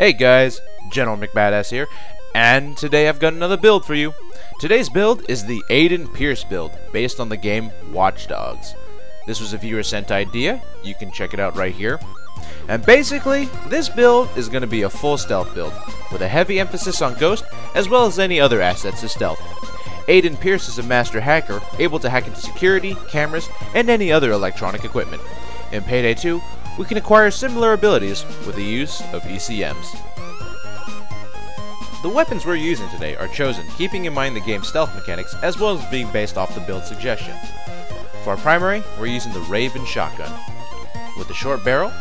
Hey guys, GeneralMcBadass here, and today I've got another build for you. Today's build is the Aiden Pearce build, based on the game Watch Dogs. This was a viewer-sent idea, you can check it out right here. And basically, this build is going to be a full stealth build, with a heavy emphasis on ghost, as well as any other assets of stealth. Aiden Pearce is a master hacker, able to hack into security, cameras, and any other electronic equipment. In Payday 2, we can acquire similar abilities with the use of ECMs. The weapons we're using today are chosen keeping in mind the game's stealth mechanics as well as being based off the build suggestion. For our primary, we're using the Raven shotgun, with the short barrel,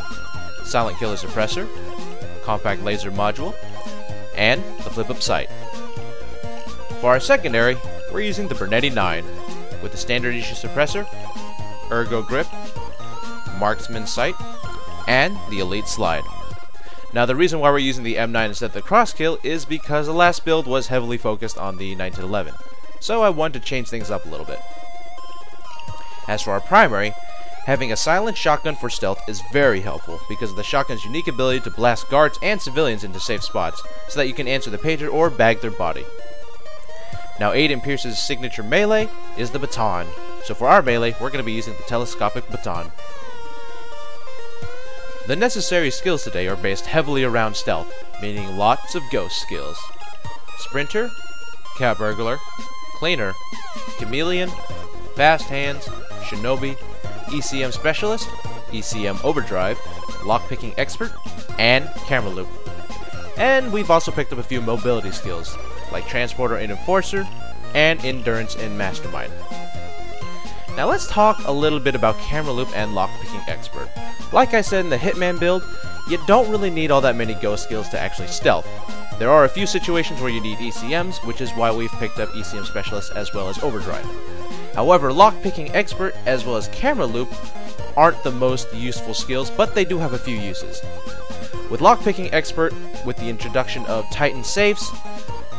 silent killer suppressor, compact laser module, and the flip-up sight. For our secondary, we're using the Bernetti 9, with the standard issue suppressor, ergo grip, marksman sight, and the elite slide. Now the reason why we're using the M9 instead of the crosskill is because the last build was heavily focused on the 1911, so I wanted to change things up a little bit. As for our primary, having a silent shotgun for stealth is very helpful because of the shotgun's unique ability to blast guards and civilians into safe spots so that you can answer the pager or bag their body. Now Aiden Pearce's signature melee is the baton, so for our melee we're going to be using the telescopic baton. The necessary skills today are based heavily around stealth, meaning lots of ghost skills. Sprinter, cat burglar, cleaner, chameleon, fast hands, shinobi, ECM specialist, ECM overdrive, lockpicking expert, and camera loop. And we've also picked up a few mobility skills, like transporter and enforcer, and endurance and mastermind. Now let's talk a little bit about camera loop and lockpicking expert. Like I said in the Hitman build, you don't really need all that many ghost skills to actually stealth. There are a few situations where you need ECMs, which is why we've picked up ECM specialist as well as overdrive. However, lockpicking expert as well as camera loop aren't the most useful skills, but they do have a few uses. With lockpicking expert, with the introduction of Titan safes,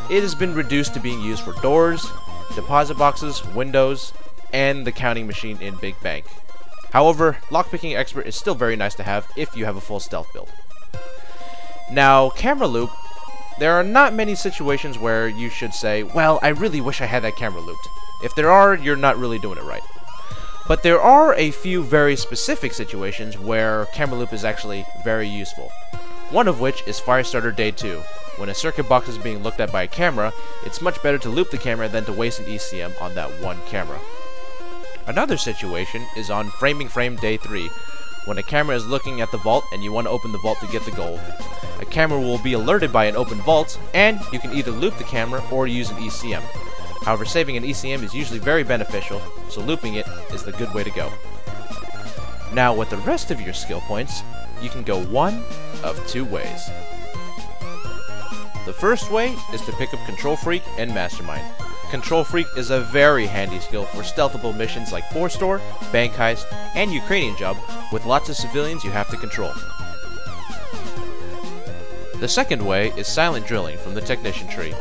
it has been reduced to being used for doors, deposit boxes, windows, and the counting machine in Big Bank. However, lockpicking expert is still very nice to have if you have a full stealth build. Now, camera loop, there are not many situations where you should say, well, I really wish I had that camera looped. If there are, you're not really doing it right. But there are a few very specific situations where camera loop is actually very useful. One of which is Firestarter Day 2. When a circuit box is being looked at by a camera, it's much better to loop the camera than to waste an ECM on that one camera. Another situation is on Framing Frame Day 3, when a camera is looking at the vault and you want to open the vault to get the gold. A camera will be alerted by an open vault, and you can either loop the camera or use an ECM. However, saving an ECM is usually very beneficial, so looping it is the good way to go. Now with the rest of your skill points, you can go one of two ways. The first way is to pick up Control Freak and Mastermind. Control Freak is a very handy skill for stealthable missions like Force Store, Bank Heist, and Ukrainian Job with lots of civilians you have to control. The second way is Silent Drilling from the Technician tree.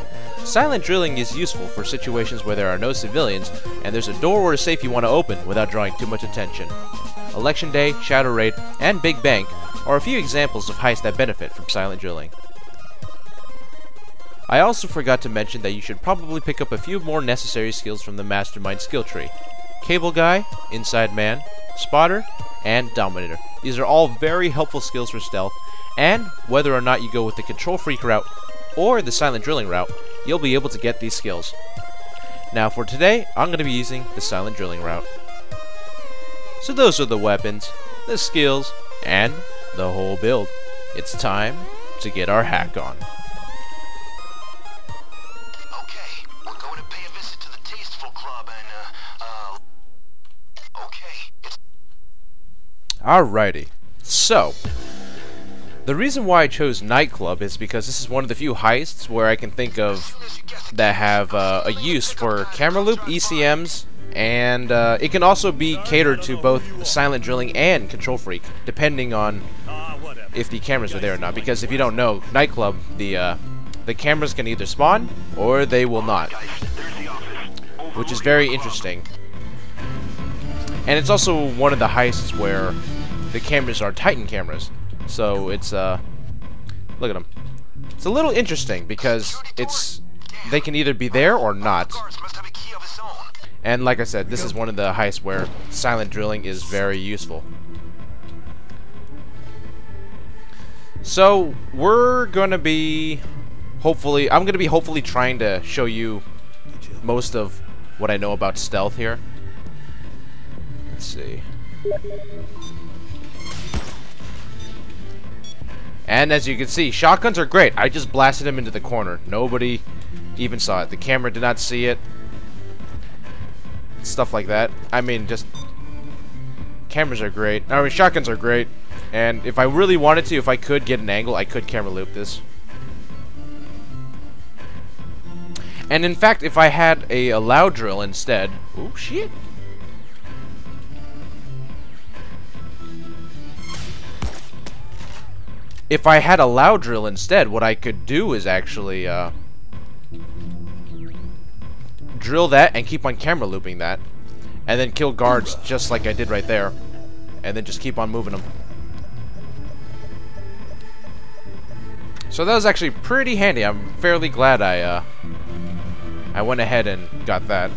Silent Drilling is useful for situations where there are no civilians and there's a door or a safe you want to open without drawing too much attention. Election Day, Shadow Raid, and Big Bank are a few examples of heists that benefit from Silent Drilling. I also forgot to mention that you should probably pick up a few more necessary skills from the Mastermind skill tree. Cable Guy, Inside Man, Spotter, and Dominator. These are all very helpful skills for stealth, and whether or not you go with the Control Freak route or the Silent Drilling route, you'll be able to get these skills. Now for today, I'm going to be using the Silent Drilling route. So those are the weapons, the skills, and the whole build. It's time to get our hack on. Alrighty, so the reason why I chose Nightclub is because this is one of the few heists where I can think of that have a use for camera loop, ECMs, and it can also be catered to both Silent Drilling and Control Freak, depending on if the cameras are there or not. Because if you don't know, Nightclub, the cameras can either spawn or they will not, which is very interesting. And it's also one of the heists where the cameras are Titan cameras, so it's Look at them. It's a little interesting because they can either be there or not. And like I said, this is one of the heists where silent drilling is very useful. So we're gonna be I'm gonna be hopefully trying to show you most of what I know about stealth here. Let's see. And as you can see, shotguns are great. I just blasted him into the corner. Nobody even saw it. The camera did not see it. Stuff like that. I mean, just cameras are great. I mean, shotguns are great. And if I really wanted to, if I could get an angle, I could camera loop this. And in fact, if I had a loud drill instead... Oh, shit. If I had a loud drill instead, what I could do is actually drill that and keep on camera looping that. And then kill guards just like I did right there. And then just keep on moving them. So that was actually pretty handy. I'm fairly glad I went ahead and got that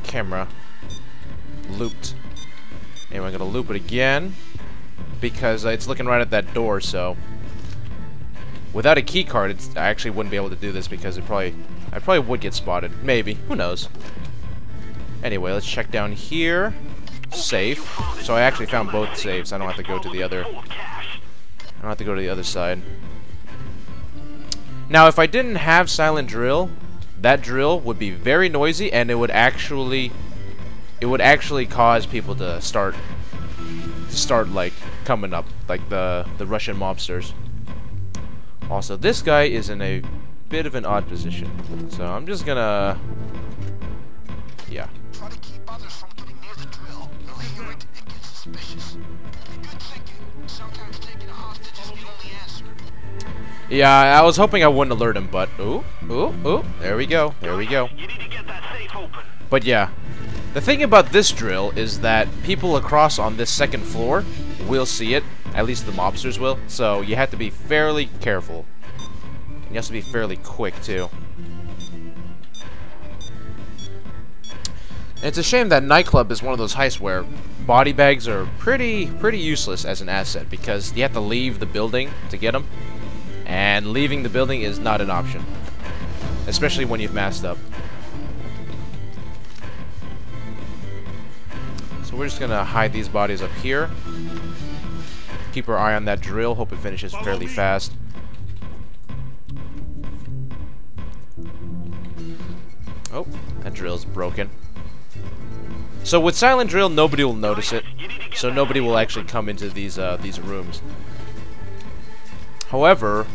camera looped. Anyway, I'm gonna loop it again because it's looking right at that door. So without a key card, I actually wouldn't be able to do this because I probably would get spotted. Maybe, who knows? Anyway, let's check down here. Safe. So I actually found both safes. I don't have to go to the other. I don't have to go to the other side. Now, if I didn't have silent drill, that drill would be very noisy, and it would actually cause people to start like coming up, like the Russian mobsters. Also, this guy is in a bit of an odd position, so I'm just gonna, yeah. Try to keep others from getting near the drill. They'll hear it and get suspicious. Good thinking. Sometimes taking a hostage is the only answer. Yeah, I was hoping I wouldn't alert him, but ooh, there we go, there we go. You need to get that safe open. But yeah, the thing about this drill is that people across on this second floor will see it, at least the mobsters will, so you have to be fairly careful. And you have to be fairly quick, too. And it's a shame that Nightclub is one of those heists where body bags are pretty useless as an asset, because you have to leave the building to get them, and leaving the building is not an option, especially when you've masked up. So we're just gonna hide these bodies up here. Keep our eye on that drill. Hope it finishes fairly fast. Oh, that drill's broken. So with silent drill, nobody will notice it. So nobody will actually come into these rooms. However,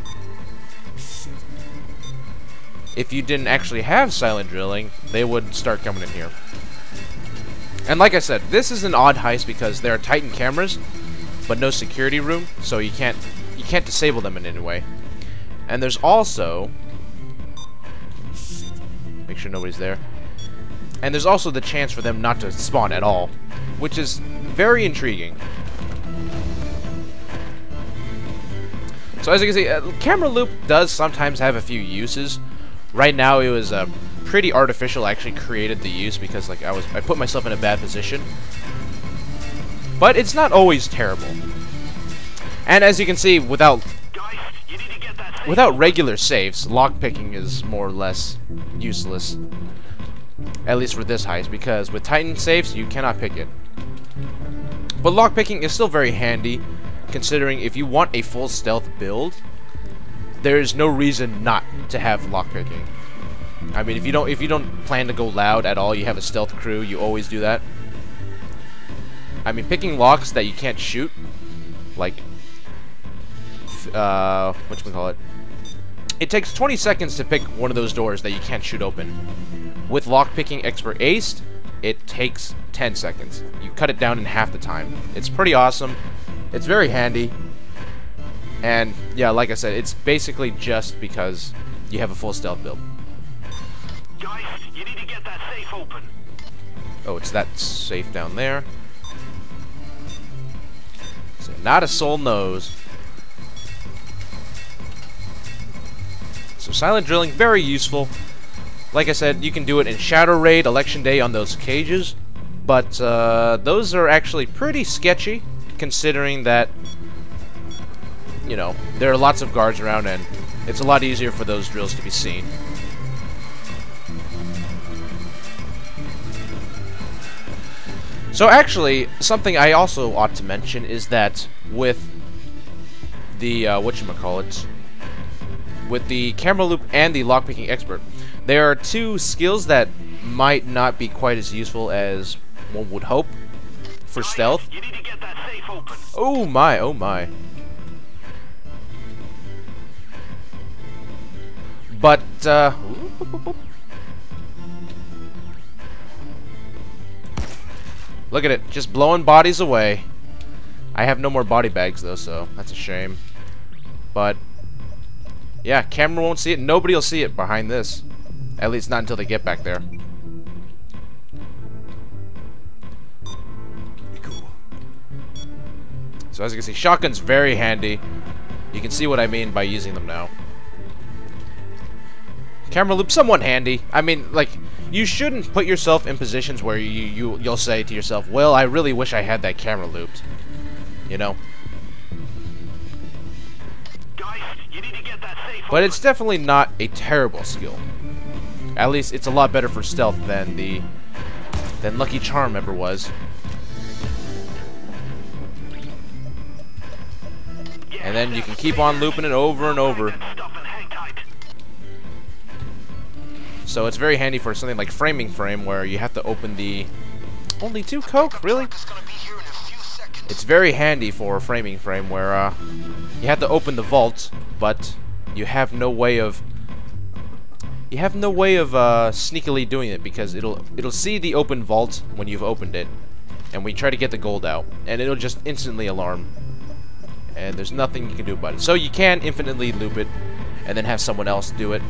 if you didn't actually have silent drilling, they would start coming in here. And like I said, this is an odd heist because there are Titan cameras, but no security room, so you can't disable them in any way. And there's also, make sure nobody's there. And there's also the chance for them not to spawn at all, which is very intriguing. So as you can see, camera loop does sometimes have a few uses. Right now it was pretty artificial. I actually created the use because like I put myself in a bad position. But it's not always terrible. And as you can see, without regular safes, lockpicking is more or less useless. At least for this heist, because with Titan safes, you cannot pick it. But lockpicking is still very handy, considering if you want a full stealth build, there is no reason not to have lockpicking. I mean, if you don't plan to go loud at all, you have a stealth crew, you always do that. I mean, picking locks that you can't shoot, like, whatchamacallit, it takes 20 seconds to pick one of those doors that you can't shoot open. With lockpicking expert aced, it takes 10 seconds. You cut it down in half the time. It's pretty awesome. It's very handy. And yeah, like I said, it's basically just because you have a full stealth build. Guys, you need to get that safe open. Oh, it's that safe down there. So not a soul knows. So silent drilling, very useful. Like I said, you can do it in Shadow Raid, Election Day on those cages, but those are actually pretty sketchy, considering that, you know, there are lots of guards around and it's a lot easier for those drills to be seen. So actually, something I also ought to mention is that with the, whatchamacallit, with the camera loop and the lockpicking expert, there are two skills that might not be quite as useful as one would hope for stealth. You need to get that safe open. Oh my, oh my. But, look at it, just blowing bodies away. I have no more body bags though, so that's a shame. But, yeah, camera won't see it. Nobody will see it behind this. At least not until they get back there. Cool. So as you can see, shotgun's very handy. You can see what I mean by using them now. Camera loop, somewhat handy. I mean, like, you shouldn't put yourself in positions where you'll say to yourself, well, I really wish I had that camera looped. You know? Guys, you need to get that safe But it's definitely not a terrible skill. At least it's a lot better for stealth than Lucky Charm ever was. And then you can keep on looping it over and over. So it's very handy for something like Framing Frame, where you have to open the... Only 2 coke? Really? It's very handy for Framing Frame, where you have to open the vault, but you have no way of... sneakily doing it, because it'll see the open vault when you've opened it, and we try to get the gold out, and it'll just instantly alarm, and there's nothing you can do about it. So you can infinitely loop it, and then have someone else do it,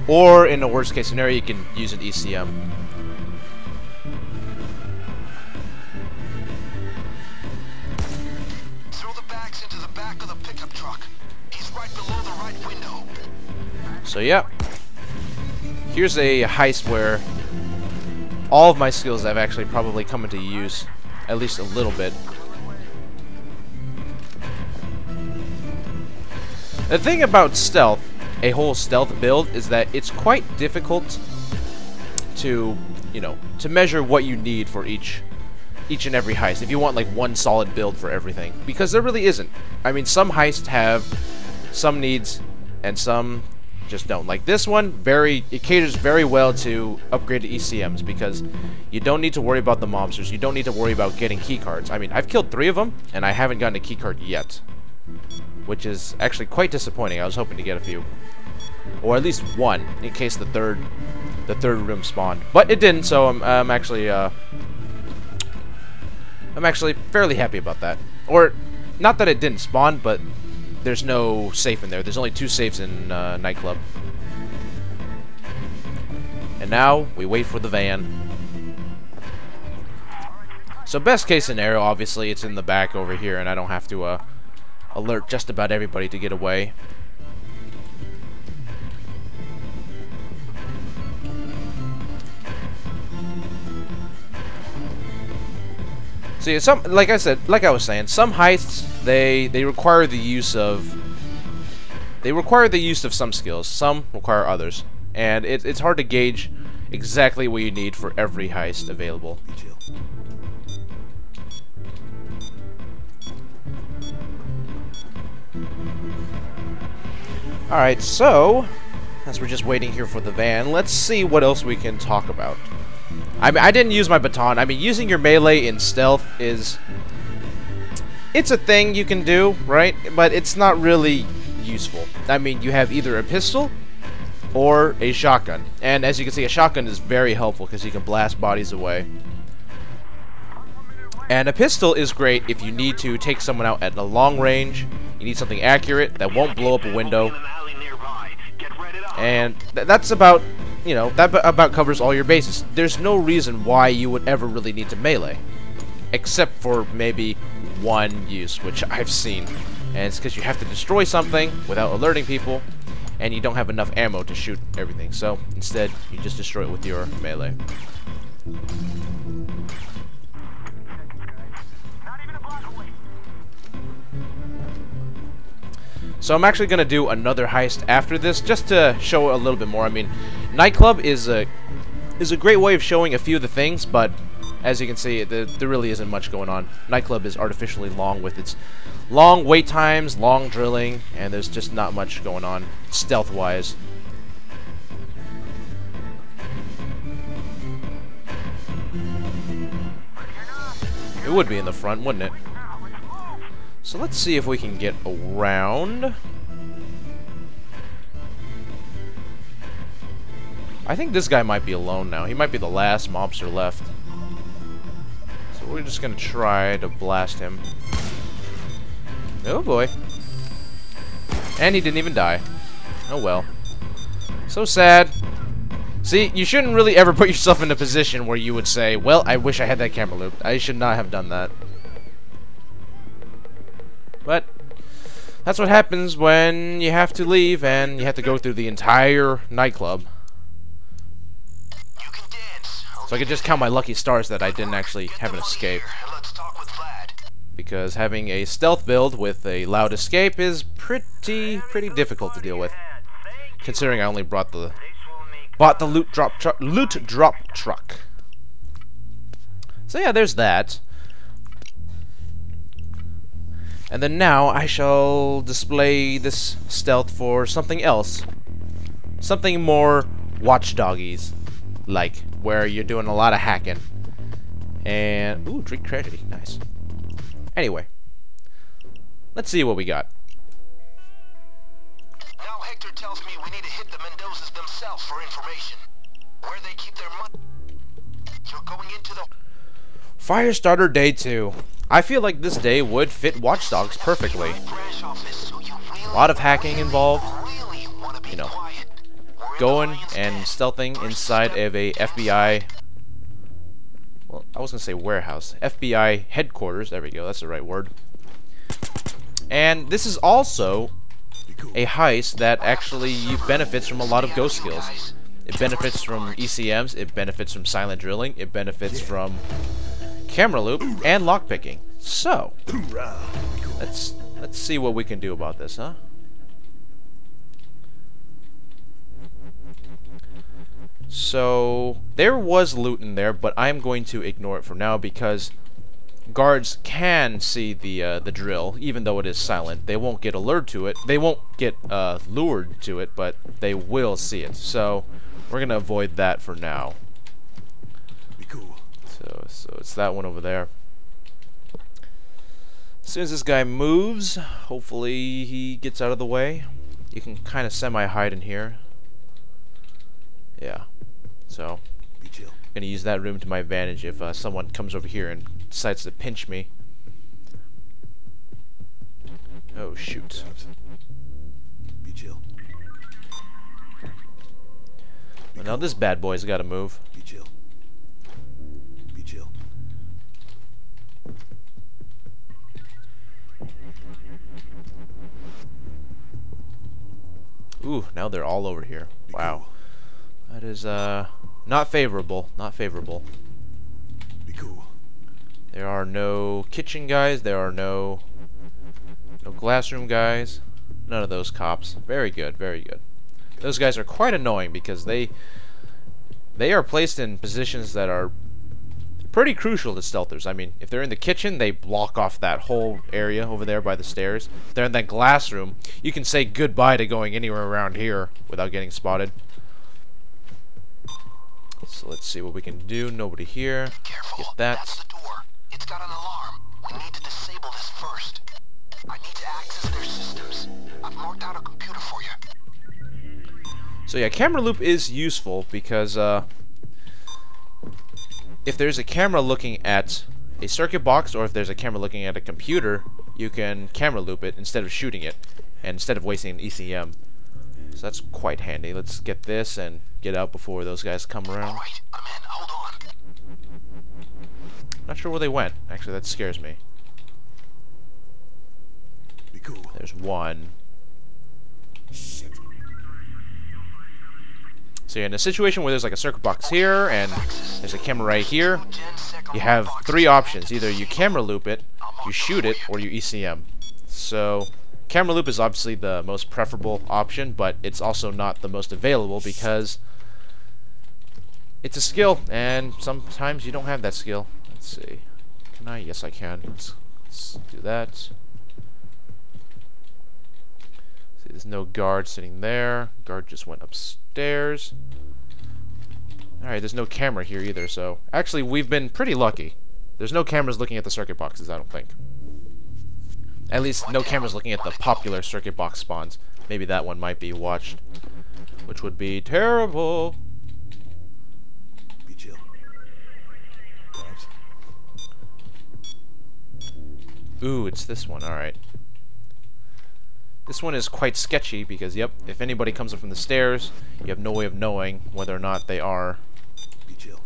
or in a worst case scenario, you can use an ECM. Throw the bags into the back of the pickup truck. He's right below the right window. So yeah. Here's a heist where all of my skills have actually probably come into use, at least a little bit. The thing about stealth, a whole stealth build, is that it's quite difficult to, you know, to measure what you need for each and every heist, if you want like one solid build for everything, because there really isn't. I mean, some heists have some needs and some just don't. Like this one, it caters very well to upgraded ECMs, because you don't need to worry about the mobsters, you don't need to worry about getting keycards. I mean, I've killed 3 of them, and I haven't gotten a keycard yet, which is actually quite disappointing. I was hoping to get a few, or at least one, in case the third room spawned, but it didn't. So I'm actually fairly happy about that. Or not that it didn't spawn, but there's no safe in there. There's only 2 safes in Nightclub. And now we wait for the van. So best case scenario, obviously, it's in the back over here, and I don't have to alert just about everybody to get away. So yeah, like I was saying, some heists they require the use of some skills. Some require others, and it's hard to gauge exactly what you need for every heist available. Alright, so as we're just waiting here for the van, let's see what else we can talk about. I mean, I didn't use my baton. I mean, using your melee in stealth it's a thing you can do, right? But it's not really useful. I mean, you have either a pistol or a shotgun. And as you can see, a shotgun is very helpful because you can blast bodies away. And a pistol is great if you need to take someone out at a long range. You need something accurate that won't blow up a window. And that's about, you know, that about covers all your bases. There's no reason why you would ever really need to melee, except for maybe one use, which I've seen, and it's because you have to destroy something without alerting people, and you don't have enough ammo to shoot everything. So instead, you just destroy it with your melee. So I'm actually going to do another heist after this, just to show a little bit more. I mean, Nightclub is a great way of showing a few of the things, but as you can see, there really isn't much going on. Nightclub is artificially long with its long wait times, long drilling, and there's just not much going on stealth-wise. It would be in the front, wouldn't it? So let's see if we can get around. I think this guy might be alone now. He might be the last mobster left. So we're just gonna try to blast him. Oh boy. And he didn't even die. Oh well. So sad. See, you shouldn't really ever put yourself in a position where you would say, well, I wish I had that camera loop. I should not have done that. But that's what happens when you have to leave and you have to go through the entire nightclub. You can dance. So I could just count my lucky stars that I didn't actually have an escape. Let's talk with Vlad. Because having a stealth build with a loud escape is pretty difficult to deal with. Considering I only bought the loot drop truck. So yeah, there's that. And then now I shall display this stealth for something else. Something more watchdoggies like, where you're doing a lot of hacking. And ooh, drink tragedy, nice. Anyway, let's see what we got. Now Hector tells me we need to hit the Mendozas themselves for information. Where they keep their money. You're going into the Firestarter Day 2. I feel like this day would fit Watch Dogs perfectly. A lot of hacking involved. You know, going and stealthing inside of a FBI... Well, I was going to say warehouse. FBI headquarters. There we go. That's the right word. And this is also a heist that actually benefits from a lot of ghost skills. It benefits from ECMs. It benefits from silent drilling. It benefits from camera loop and lockpicking. So, let's see what we can do about this, huh? So, there was loot in there, but I'm going to ignore it for now because guards can see the drill, even though it is silent. They won't get alerted to it. They won't get lured to it, but they will see it. So, we're gonna avoid that for now. Be cool. So it's that one over there. As soon as this guy moves, hopefully he gets out of the way. You can kind of semi-hide in here. Yeah. So, Be chill. I'm gonna use that room to my advantage if someone comes over here and decides to pinch me. Oh shoot. Be chill. Well, now this bad boy's got to move. Be chill. Be chill. Ooh, now they're all over here. Wow. That is not favorable. Not favorable. Be cool. There are no kitchen guys. There are no glassroom guys. None of those cops. Very good. Very good. Those guys are quite annoying because they are placed in positions that are pretty crucial to stealthers. I mean, if they're in the kitchen, they block off that whole area over there by the stairs. If they're in that glass room, you can say goodbye to going anywhere around here without getting spotted. So let's see what we can do. Nobody here. Careful. Get that. That's the door. It's got an alarm. We need to disable this first. I need to access their systems. I've marked out a computer for you. So yeah, camera loop is useful because if there's a camera looking at a circuit box or if there's a camera looking at a computer, you can camera loop it instead of shooting it and instead of wasting an ECM. So that's quite handy. Let's get this and get out before those guys come around. Alright, I'm in. Hold on. Not sure where they went. Actually, that scares me. Be cool. There's one. Shit. So in a situation where there's like a circuit box here and there's a camera right here, you have three options. Either you camera loop it, you shoot it, or you ECM. So camera loop is obviously the most preferable option, but it's also not the most available because it's a skill, and sometimes you don't have that skill. Let's see. Can I? Yes, I can. Let's do that. See, there's no guard sitting there. Guard just went upstairs. Alright, there's no camera here either, so... Actually, we've been pretty lucky. There's no cameras looking at the circuit boxes, I don't think. At least, no cameras looking at the popular circuit box spawns. Maybe that one might be watched. Which would be terrible. Be chill. Cops. Ooh, it's this one, alright. This one is quite sketchy because, yep, if anybody comes up from the stairs, you have no way of knowing whether or not they are. Be chill.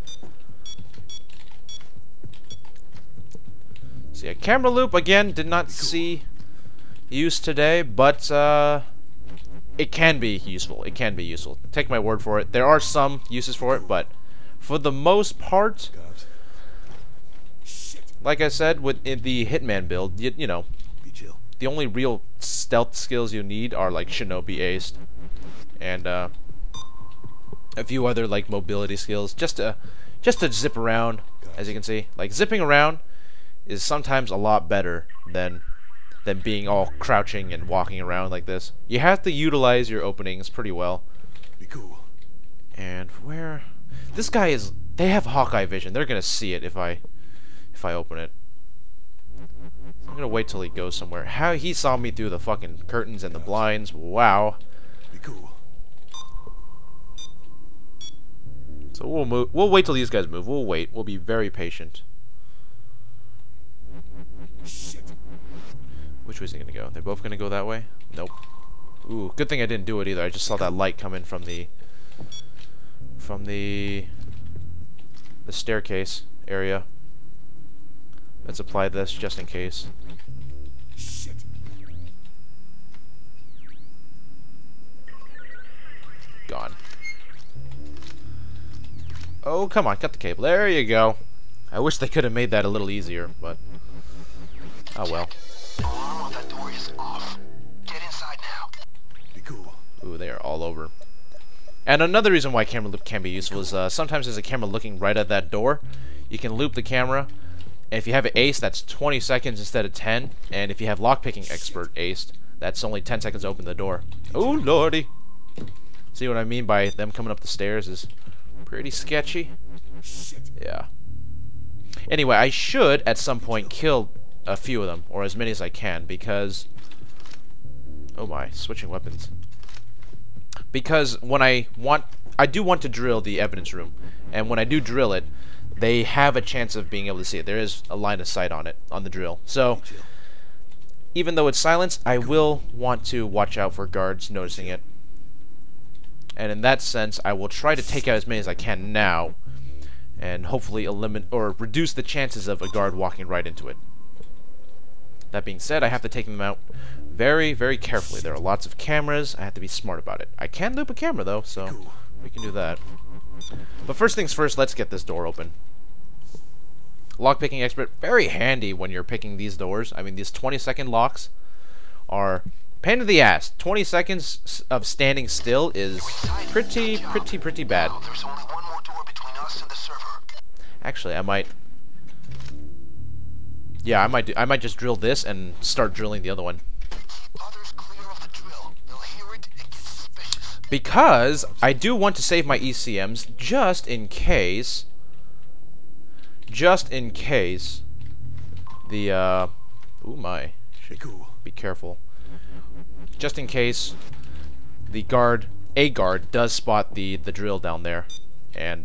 So yeah, camera loop, again, did not see use today, but it can be useful. It can be useful. Take my word for it. There are some uses for it, but for the most part, Cops. like I said, with the Hitman build, you know, Be chill. the only real stealth skills you need are like Shinobi Aced and a few other like mobility skills just to zip around. As you can see, like zipping around is sometimes a lot better than being all crouching and walking around like this. You have to utilize your openings pretty well. Be cool. And where this guy is, they have Hawkeye vision. They're gonna see it if I open it. I'm gonna wait till he goes somewhere. How he saw me through the fucking curtains and the blinds. Wow. Be cool. So we'll move. We'll wait till these guys move. We'll wait. We'll be very patient. Shit. Which way is he gonna go? They're both gonna go that way? Nope. Ooh, good thing I didn't do it either. I just saw that light come in from the staircase area. Let's apply this just in case. Shit. Gone. Oh, come on, cut the cable. There you go. I wish they could have made that a little easier, but oh well. Alarm on that door is off. Get inside now. Be cool. Ooh, they are all over. And another reason why camera loop can be useful is sometimes there's a camera looking right at that door. You can loop the camera. And if you have it aced, that's 20 seconds instead of 10. And if you have lockpicking expert aced, that's only 10 seconds to open the door. Oh, lordy. See what I mean by them coming up the stairs is pretty sketchy. Shit. Yeah. Anyway, I should, at some point, kill a few of them, or as many as I can, because... Oh my, switching weapons. Because when I do want to drill the evidence room, and when I do drill it, they have a chance of being able to see it. There is a line of sight on it, on the drill. So, Be chill. even though it's silenced, I will want to watch out for guards noticing it. And in that sense, I will try to take out as many as I can now, and hopefully eliminate or reduce the chances of a guard walking right into it. That being said, I have to take them out very, very carefully. There are lots of cameras. I have to be smart about it. I can loop a camera though, so Cool. we can do that. But first things first, let's get this door open. Lockpicking expert, very handy when you're picking these doors. I mean, these 20-second locks are pain in the ass. 20 seconds of standing still is pretty bad. Now, there's only one more door between us and the server. Actually, I might. Yeah, I might just drill this and start drilling the other one. Keep others clear of the drill. They'll hear it and get suspicious. Because I do want to save my ECMs just in case. Just in case the ooh my, Be cool. be careful. Just in case the guard, a guard does spot the drill down there, and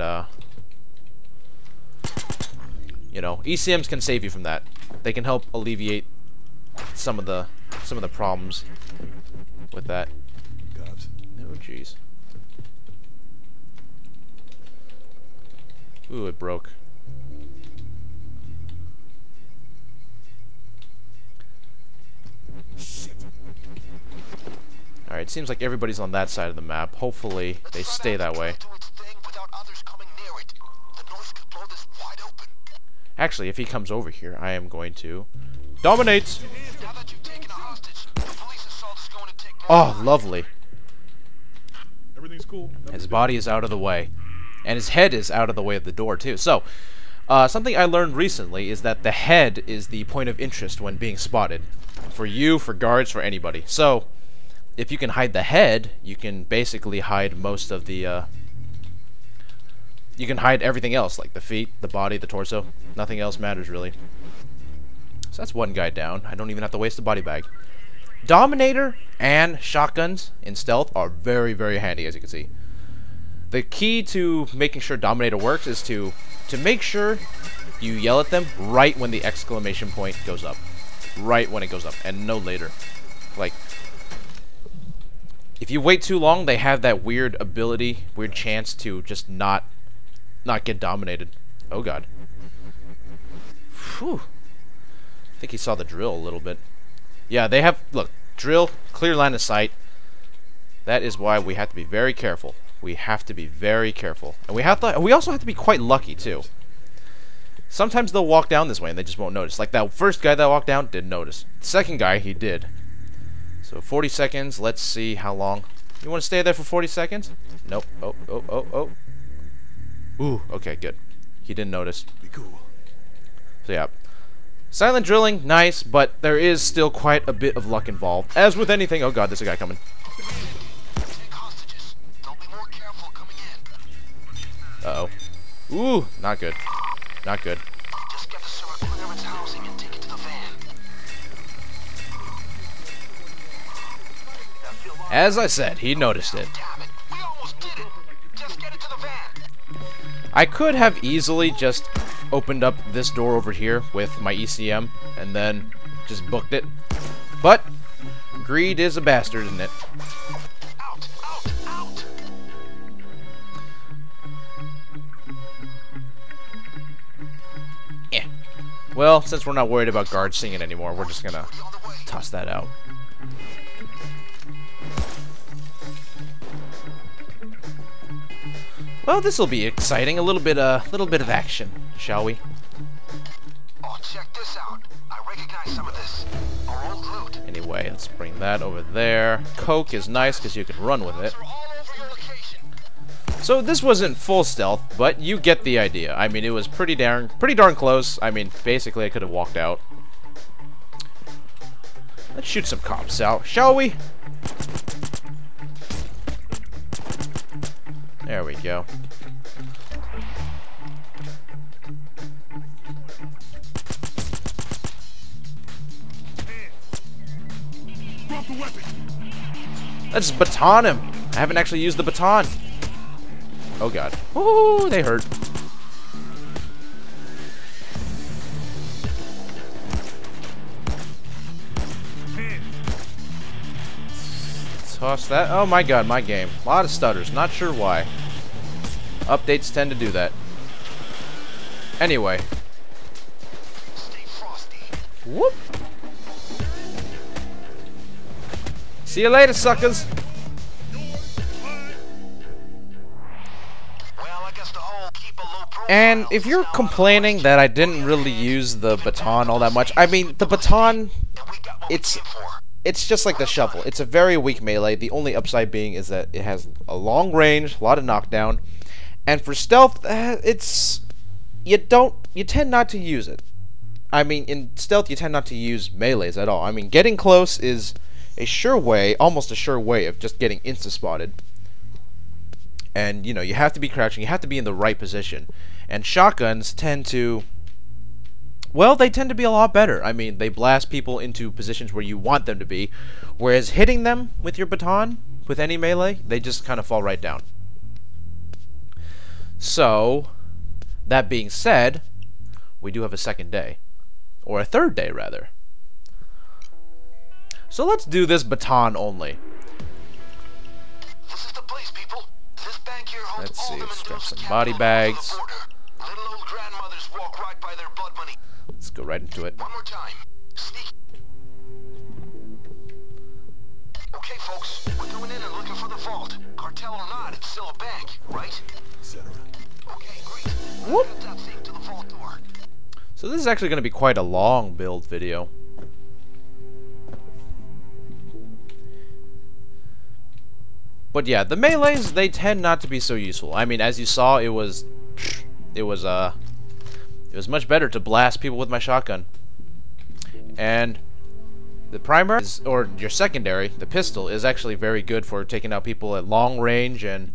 you know, ECMs can save you from that. They can help alleviate some of the problems with that. Cops. Oh jeez. Ooh, it broke. Alright, it seems like everybody's on that side of the map. Hopefully, they stay that way. Do its thing without others coming near it. The noise could blow this wide open. Actually, if he comes over here, I am going to dominate. Now that you've taken a hostage, the police assault is going to take more Oh, time. lovely. Everything's cool. His body is out of the way, and his head is out of the way of the door too. So, something I learned recently is that the head is the point of interest when being spotted. For you, for guards, for anybody. So, if you can hide the head, you can basically hide most of the, you can hide everything else, like the feet, the body, the torso. Nothing else matters, really. So that's one guy down. I don't even have to waste a body bag. Dominator and shotguns in stealth are very, very handy, as you can see. The key to making sure Dominator works is to make sure you yell at them right when the exclamation point goes up. Right when it goes up, and no later. Like, if you wait too long, they have that weird ability, weird chance to just not get dominated. Oh god. Whew. I think he saw the drill a little bit. Yeah, they have, look, drill, clear line of sight. That is why we have to be very careful. We have to be very careful. And we also have to be quite lucky too. Sometimes they'll walk down this way and they just won't notice. Like that first guy that walked down didn't notice. The second guy, he did. So 40 seconds. Let's see how long. You want to stay there for 40 seconds? Nope. Oh. Ooh, okay, good. He didn't notice. Be cool. So yeah. Silent drilling, nice, but there is still quite a bit of luck involved. As with anything. Oh god, there's a guy coming. Take hostages. They'll be more careful coming in. Uh-oh. Ooh, not good. Not good. Just get the sewer clearance housing and take it to the van. As I said, he noticed it. Damn it, we almost did it. Just get it to the van. I could have easily just opened up this door over here with my ECM and then just booked it. But greed is a bastard, isn't it? Out, out, out. Yeah. Well, since we're not worried about guards seeing it anymore, we're just gonna On the way. toss that out. Well, this will be exciting. A little bit of action, shall we? Oh, check this out. I recognize some of this. Our old loot. Anyway, let's bring that over there. Coke is nice because you can run with it. They're all over your location. So this wasn't full stealth, but you get the idea. I mean, it was pretty darn close. I mean, basically, I could have walked out. Let's shoot some cops out, shall we? There we go. Drop the weapon. Let's baton him. I haven't actually used the baton. Oh god. Ooh, they hurt. Toss that. Oh my god, my game. A lot of stutters. Not sure why. Updates tend to do that. Anyway. Stay frosty. Whoop. See you later, suckers. Well, I guess the whole keep a low profile. And if you're complaining that I didn't really use the baton all that much, I mean, the baton, And we got what it's we came for. just like the shovel. It's a very weak melee. The only upside being is that it has a long range, a lot of knockdown, and for stealth, you tend not to use it. I mean, in stealth, you tend not to use melees at all. I mean, getting close is a sure way, almost a sure way of just getting insta-spotted. And, you know, you have to be crouching, you have to be in the right position. And shotguns tend to, well, they tend to be a lot better. I mean, they blast people into positions where you want them to be, whereas hitting them with your baton, with any melee, they just kind of fall right down. So, that being said, we do have a second day. Or a third day, rather. So let's do this baton only. This is the place, people. This bank here holds Let's see, Alderman let's grab Group's some capital body north of bags. the border. Little old grandmothers walk right by their blood money. Let's go right into it. One more time. Sneak. Okay, Okay, folks, we're going in and looking for the vault. Cartel or not, it's still a bank, right? Etc. Okay, great. Whoop. Get that thing to the vault door. So this is actually going to be quite a long build video. But yeah, the melees, they tend not to be so useful. I mean, as you saw, it was much better to blast people with my shotgun. And the primary, or your secondary, the pistol, is actually very good for taking out people at long range and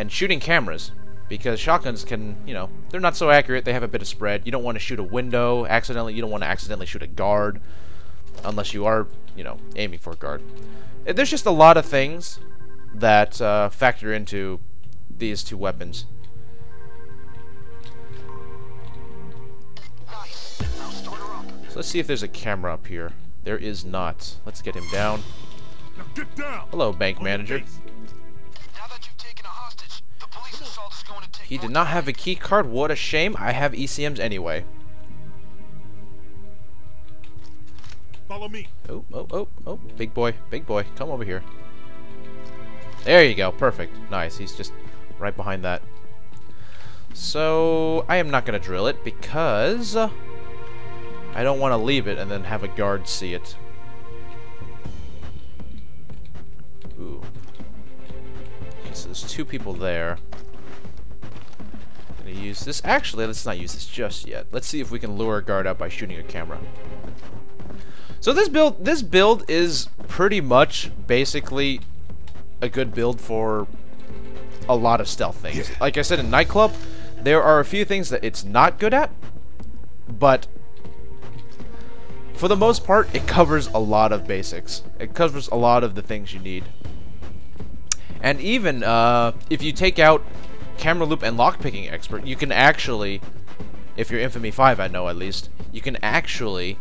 shooting cameras. Because shotguns can, you know, they're not so accurate, they have a bit of spread. You don't want to shoot a window accidentally, you don't want to accidentally shoot a guard. Unless you are, you know, aiming for a guard. There's just a lot of things that factor into these two weapons. Nice. Now start her up. So let's see if there's a camera up here. There is not. Let's get him down. Now get down. Hello, bank On your manager. face. Now that you've taken a hostage, the police assault is going to take He more did not time. have a key card. What a shame. I have ECMs anyway. Follow me. Oh, oh, oh, oh. Big boy, come over here. There you go. Perfect. Nice. He's just right behind that. So, I am not going to drill it because I don't want to leave it and then have a guard see it. Ooh. Okay, so there's two people there. Gonna use this. Actually, let's not use this just yet. Let's see if we can lure a guard out by shooting a camera. So this build is pretty much basically a good build for a lot of stealth things. Yeah. Like I said in Nightclub, there are a few things that it's not good at, but for the most part, it covers a lot of basics. It covers a lot of the things you need. And even if you take out camera loop and lockpicking expert, you can actually, if you're Infamy 5, I know at least, you can actually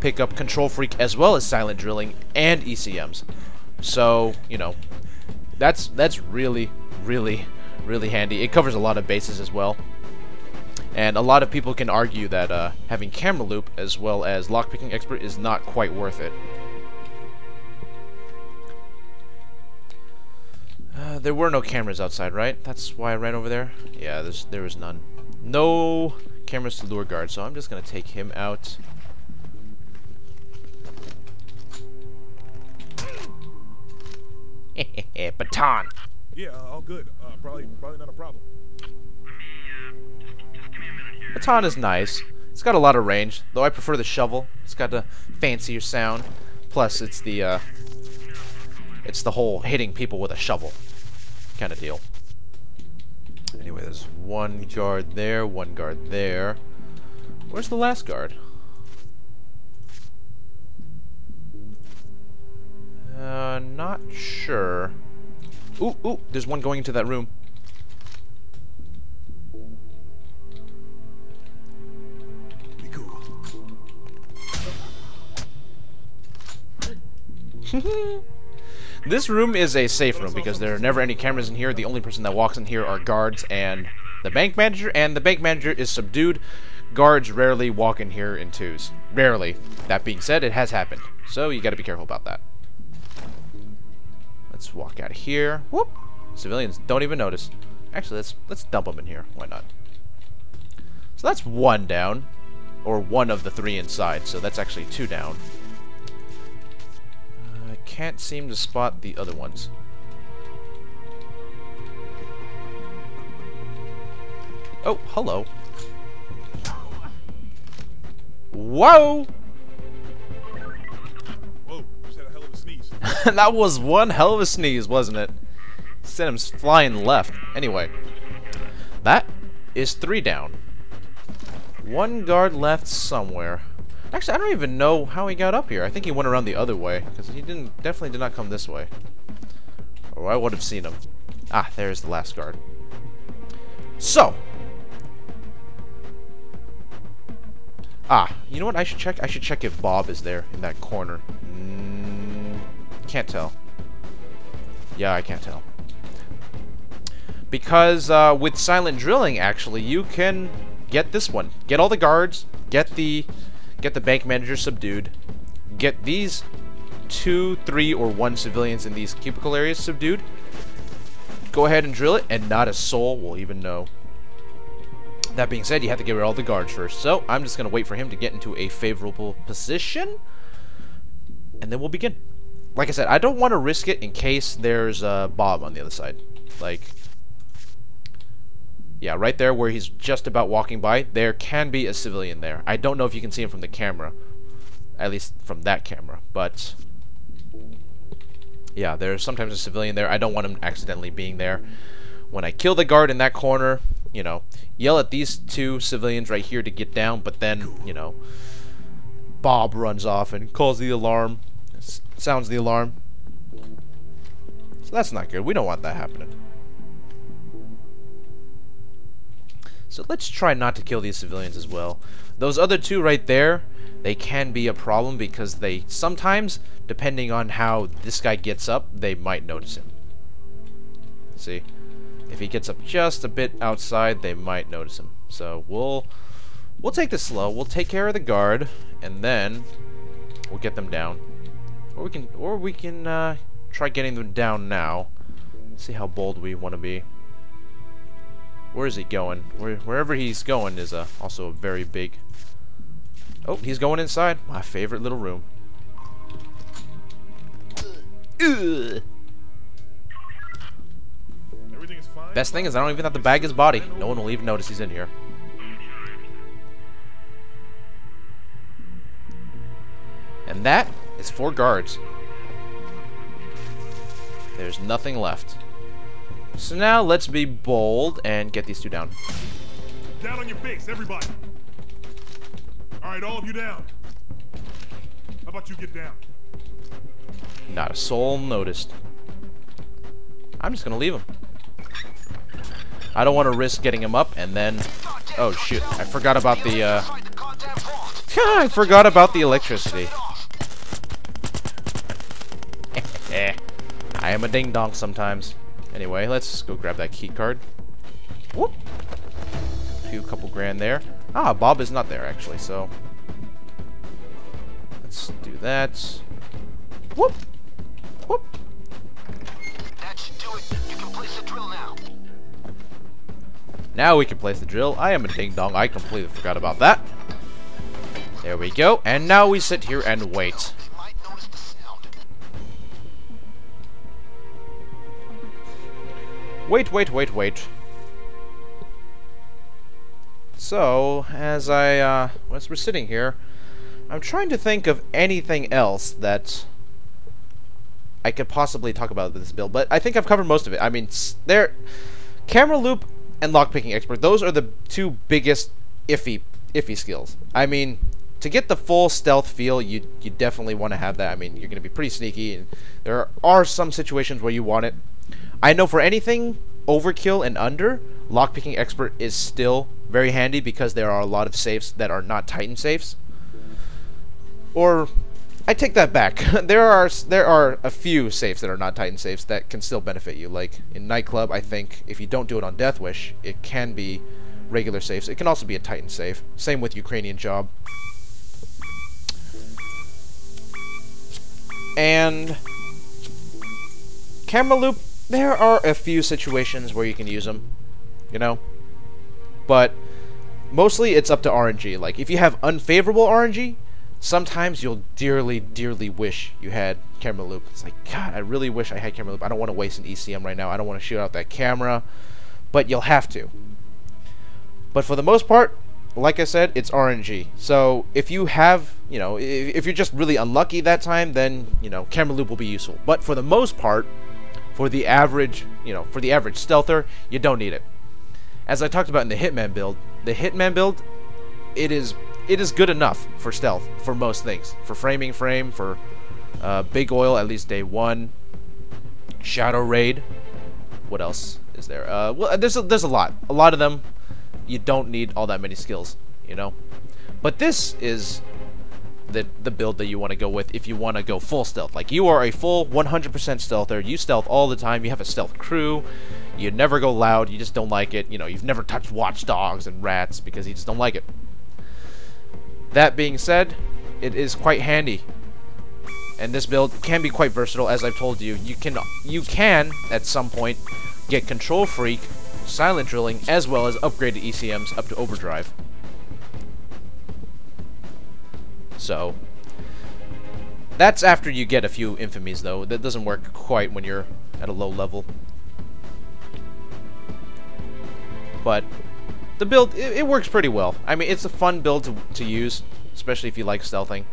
pick up Control Freak as well as Silent Drilling and ECMs. So, you know, that's really, really, really handy. It covers a lot of bases as well. And a lot of people can argue that having Camera Loop as well as Lockpicking Expert is not quite worth it. There were no cameras outside, right? That's why I ran over there? Yeah, there was none. No cameras to lure guard, so I'm just going to take him out. Baton. Yeah, all good. Probably not a problem. Baton is nice. It's got a lot of range, though I prefer the shovel. It's got a fancier sound. Plus, it's the whole hitting people with a shovel kind of deal. Anyway, there's one guard there, one guard there. Where's the last guard? Not sure. Ooh, ooh, there's one going into that room. Be cool. This room is a safe room because there are never any cameras in here. The only person that walks in here are guards and the bank manager, and the bank manager is subdued. Guards rarely walk in here in twos. Rarely. That being said, it has happened. So you gotta be careful about that. Let's walk out of here. Whoop! Civilians don't even notice. Actually, let's dump them in here. Why not? So that's one down. Or one of the three inside, so that's actually two down. I can't seem to spot the other ones. Oh, hello. Whoa! Whoa, just had a hell of a sneeze. That was one hell of a sneeze, wasn't it? Sent him flying left. Anyway, that is three down. One guard left somewhere. Actually, I don't even know how he got up here. I think he went around the other way, because he definitely did not come this way. Or I would have seen him. Ah, there's the last guard. So. Ah, you know what I should check? I should check if Bob is there in that corner. Can't tell. Yeah, I can't tell. Because with silent drilling, actually, you can get this one. Get all the guards. Get the bank manager subdued. Get these 2, 3, or 1 civilians in these cubicle areas subdued, go ahead and drill it, and not a soul will even know. That being said, you have to get rid of all the guards first. So I'm just going to wait for him to get into a favorable position, and then we'll begin. Like I said, I don't want to risk it in case there's a Bob on the other side. Like, yeah, right there where he's just about walking by, there can be a civilian there. I don't know if you can see him from the camera, at least from that camera, but yeah, there's sometimes a civilian there. I don't want him accidentally being there. When I kill the guard in that corner, you know, yell at these 2 civilians right here to get down, but then, you know, Bob runs off and calls the alarm, sounds the alarm. So that's not good. We don't want that happening. So let's try not to kill these civilians as well. Those other 2 right there, they can be a problem because they sometimes, depending on how this guy gets up, they might notice him. See? If he gets up just a bit outside, they might notice him. So we'll take this slow. We'll take care of the guard, and then we'll get them down. Or we can try getting them down now. Let's see how bold we want to be. Where is he going? Wherever he's going is also a very big... Oh, he's going inside. My favorite little room. Ugh. Everything is fine. Best thing is I don't even have to bag his body. No one will even notice he's in here. And that is 4 guards. There's nothing left. So now let's be bold and get these 2 down. Down on your face, everybody. Alright, all of you down. How about you get down? Not a soul noticed. I'm just gonna leave him. I don't want to risk getting him up and then... Oh shoot, I forgot about the I forgot about the electricity. I am a ding dong sometimes. Anyway, let's go grab that key card. Whoop. Couple grand there. Ah, Bob is not there actually, so let's do that. Whoop. Whoop. That should do it. You can place the drill now. Now we can place the drill. I am a ding dong. I completely forgot about that. There we go. And now we sit here and wait. They might notice the sound. Wait. So, as we're sitting here, I'm trying to think of anything else that I could possibly talk about with this build, but I think I've covered most of it. I mean, camera loop and lockpicking expert, those are the 2 biggest iffy skills. I mean, to get the full stealth feel, you definitely want to have that. I mean, you're going to be pretty sneaky, and there are some situations where you want it. I know for anything overkill and under, lockpicking expert is still very handy because there are a lot of safes that are not Titan safes. Or, I take that back. there are a few safes that are not Titan safes that can still benefit you. Like in Nightclub, I think if you don't do it on Death Wish, it can be regular safes. It can also be a Titan safe. Same with Ukrainian Job. And camera loop, there are a few situations where you can use them, you know, but mostly it's up to RNG. Like if you have unfavorable RNG, sometimes you'll dearly wish you had camera loop. It's like, God, I really wish I had camera loop. I don't want to waste an ECM right now. I don't want to shoot out that camera, but you'll have to. But for the most part, like I said, it's RNG. So if you have, you know, if you're just really unlucky that time, then, you know, camera loop will be useful. But for the most part, for the average, you know, for the average stealther, you don't need it. As I talked about in the Hitman build, it is good enough for stealth for most things. For framing frame, for big oil, at least day 1. Shadow raid. What else is there? Well, there's a lot. A lot of them. You don't need all that many skills, you know. But this is the build that you want to go with if you want to go full stealth. Like, you are a full 100% stealther. You stealth all the time. You have a stealth crew. You never go loud. You just don't like it. You know, you've never touched watchdogs and rats because you just don't like it. That being said, it is quite handy. And this build can be quite versatile, as I've told you. You can at some point get Control Freak, Silent Drilling, as well as upgraded ECMs up to Overdrive. So that's after you get a few Infamies, though. That doesn't work quite when you're at a low level. But the build, it works pretty well. I mean, it's a fun build to use, especially if you like stealthing.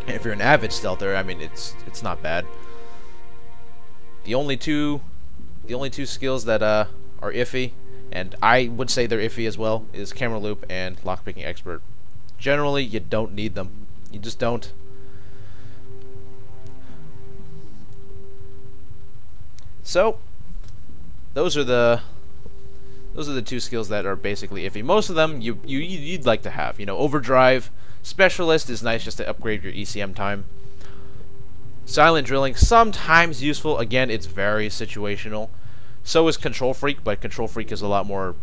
And if you're an avid stealther, I mean, it's not bad. The only two skills that are iffy, and I would say they're iffy as well, is Camera Loop and Lockpicking Expert. Generally, you don't need them. You just don't. So, those are the two skills that are basically iffy. Most of them you'd like to have. You know, Overdrive, Specialist is nice just to upgrade your ECM time. Silent Drilling, sometimes useful. Again, it's very situational. So is Control Freak, but Control Freak is a lot more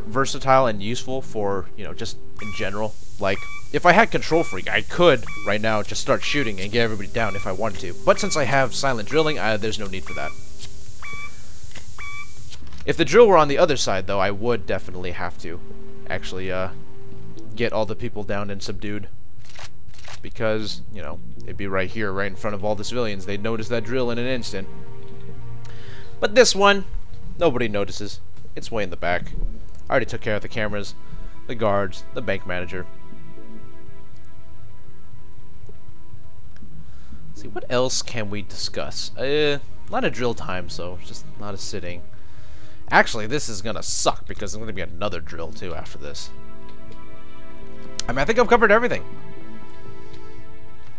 versatile and useful for, you know, just in general. Like, if I had Control Freak, I could right now just start shooting and get everybody down if I wanted to. But since I have Silent Drilling, there's no need for that. If the drill were on the other side, though, I would definitely have to actually get all the people down and subdued. Because, you know, it'd be right here, right in front of all the civilians. They'd notice that drill in an instant. But this one, nobody notices. It's way in the back. I already took care of the cameras, the guards, the bank manager. Let's see, what else can we discuss? A lot of drill time, so it's just not a sitting. Actually, this is gonna suck because there's gonna be another drill too after this. I mean, I think I've covered everything.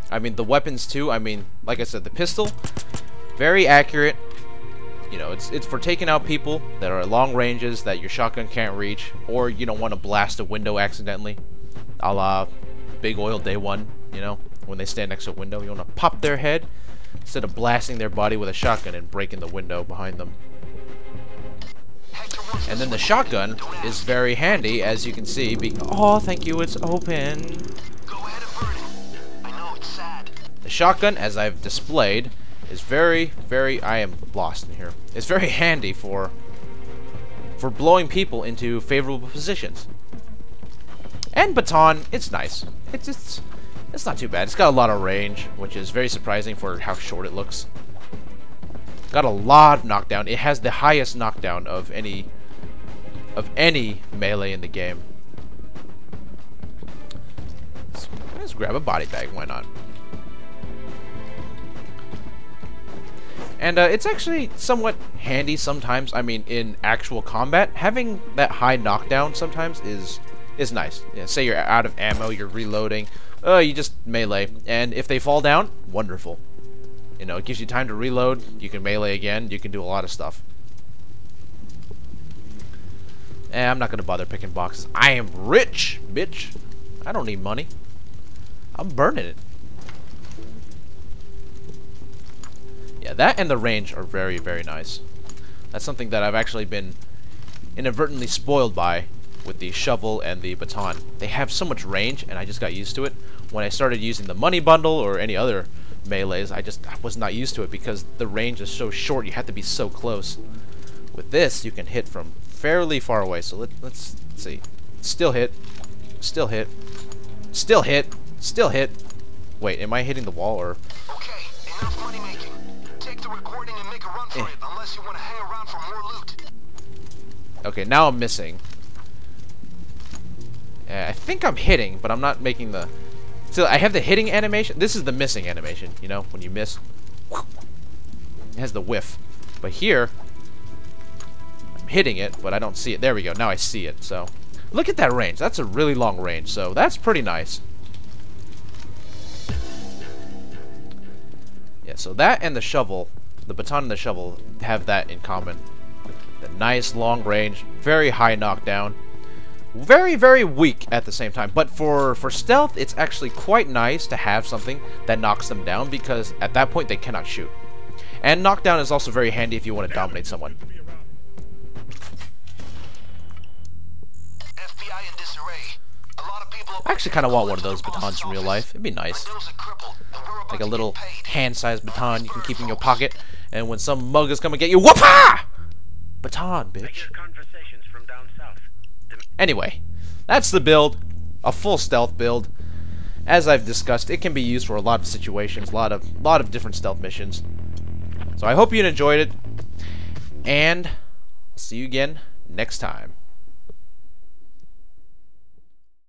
I mean, the weapons too. I mean, like I said, the pistol, very accurate. You know, it's for taking out people that are at long ranges that your shotgun can't reach, or you don't want to blast a window accidentally, a la Big Oil Day 1. You know, when they stand next to a window, you want to pop their head instead of blasting their body with a shotgun and breaking the window behind them. And then the shotgun is very handy, as you can see. Oh, thank you, it's open. Go ahead and burn it. I know it's sad. The shotgun, as I've displayed, is very, I am lost in here. It's very handy for blowing people into favorable positions. And baton, it's nice. It's not too bad. It's got a lot of range, which is very surprising for how short it looks. Got a lot of knockdown. It has the highest knockdown of any melee in the game. Let's grab a body bag. Why not? And it's actually somewhat handy sometimes. I mean, in actual combat, having that high knockdown sometimes is nice. Yeah, say you're out of ammo, you're reloading. You just melee, and if they fall down, wonderful. You know, it gives you time to reload. You can melee again. You can do a lot of stuff. I'm not gonna bother picking boxes. I am rich, bitch. I don't need money. I'm burning it. Yeah, that and the range are very, very nice. That's something that I've actually been inadvertently spoiled by with the shovel and the baton. They have so much range, and I just got used to it. When I started using the money bundle or any other melees, I was not used to it because the range is so short. You have to be so close. With this, you can hit from fairly far away. So let's see. Still hit. Still hit. Still hit. Still hit. Wait, am I hitting the wall or? Okay, enough money making. Take the recording and make a run for it, unless you want to hang around for more loot. Okay, now I'm missing. I think I'm hitting, but I'm not making the... So I have the hitting animation. This is the missing animation, you know, when you miss. It has the whiff. But here, I'm hitting it, but I don't see it. There we go. Now I see it. So look at that range. That's a really long range. So that's pretty nice. Yeah, so that and the shovel, the baton and the shovel have that in common. The nice long range, very high knockdown. Very, very weak at the same time. But for stealth, it's actually quite nice to have something that knocks them down, because at that point they cannot shoot. And knockdown is also very handy if you want to dominate someone. FBI in disarray. A lot of people I actually kind of want one of those batons in real life. It'd be nice. Like a little hand-sized baton you can keep in your pocket, and when some mug is coming to get you, whoop-ha! Baton, bitch. Anyway, that's the build. A full stealth build. As I've discussed, it can be used for a lot of situations, a lot of different stealth missions. So I hope you enjoyed it, and I'll see you again next time.